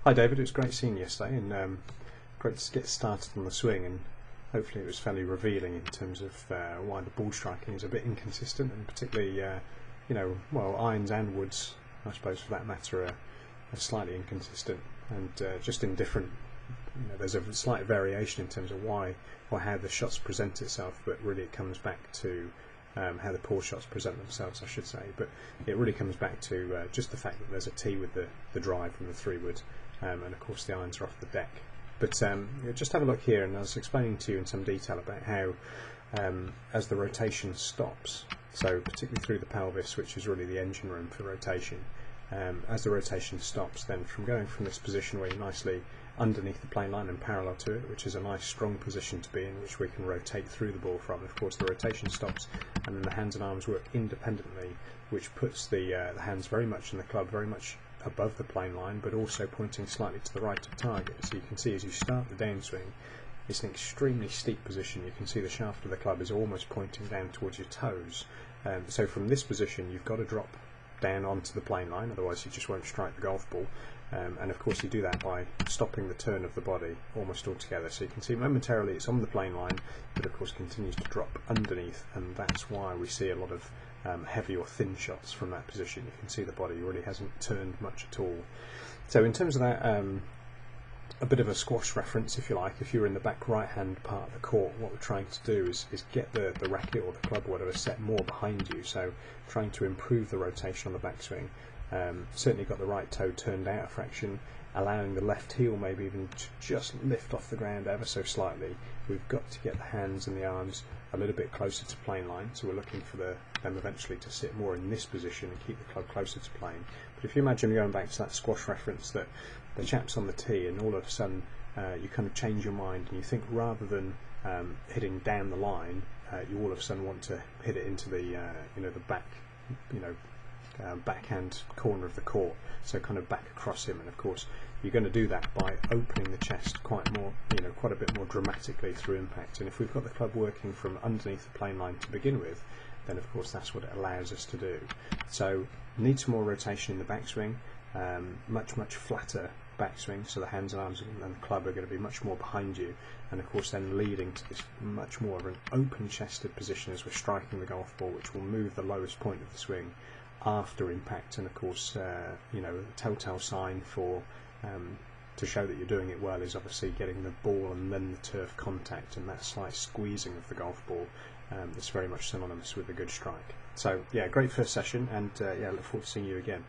Hi David, it was great seeing you yesterday, and great to get started on the swing, and hopefully it was fairly revealing in terms of why the ball striking is a bit inconsistent, and particularly, well, irons and woods, I suppose for that matter, are slightly inconsistent, and just in different, there's a slight variation in terms of why or how the shots present itself, but really it comes back to how the poor shots present themselves, I should say. But it really comes back to just the fact that there's a tee with the drive from the 3-wood, and of course the irons are off the deck. But just have a look here, and I was explaining to you in some detail about how as the rotation stops, so particularly through the pelvis, which is really the engine room for rotation, as the rotation stops, then from going from this position where you're nicely underneath the plane line and parallel to it, which is a nice strong position to be in, which we can rotate through the ball from. Of course the rotation stops, and then the hands and arms work independently, which puts the hands very much in the club, very much above the plane line, but also pointing slightly to the right of target. So you can see as you start the downswing, it's an extremely steep position. You can see the shaft of the club is almost pointing down towards your toes. So from this position you've got to drop down onto the plane line, otherwise you just won't strike the golf ball. And of course you do that by stopping the turn of the body almost altogether. So you can see momentarily it's on the plane line, but of course continues to drop underneath, and that's why we see a lot of heavy or thin shots from that position. You can see the body really hasn't turned much at all. So in terms of that, a bit of a squash reference, if you like, if you're in the back right hand part of the court, what we're trying to do is get the racket or the club or whatever set more behind you, so trying to improve the rotation on the backswing. Certainly got the right toe turned out a fraction, allowing the left heel maybe even to just lift off the ground ever so slightly. We've got to get the hands and the arms a little bit closer to plane line, so we're looking for them eventually to sit more in this position and keep the club closer to plane. But if you imagine going back to that squash reference, that the chap's on the tee and all of a sudden you kind of change your mind and you think rather than hitting down the line, you all of a sudden want to hit it into the the back, backhand corner of the court, so kind of back across him. And of course you're going to do that by opening the chest quite a bit more dramatically through impact. And if we've got the club working from underneath the plane line to begin with, then of course that's what it allows us to do. So need some more rotation in the backswing, much flatter backswing, so the hands and arms and the club are going to be much more behind you, and of course then leading to this much more of an open chested position as we're striking the golf ball, which will move the lowest point of the swing after impact. And of course the telltale sign for to show that you're doing it well is obviously getting the ball and then the turf contact, and that slight squeezing of the golf ball that's very much synonymous with a good strike. So yeah, great first session, and look forward to seeing you again.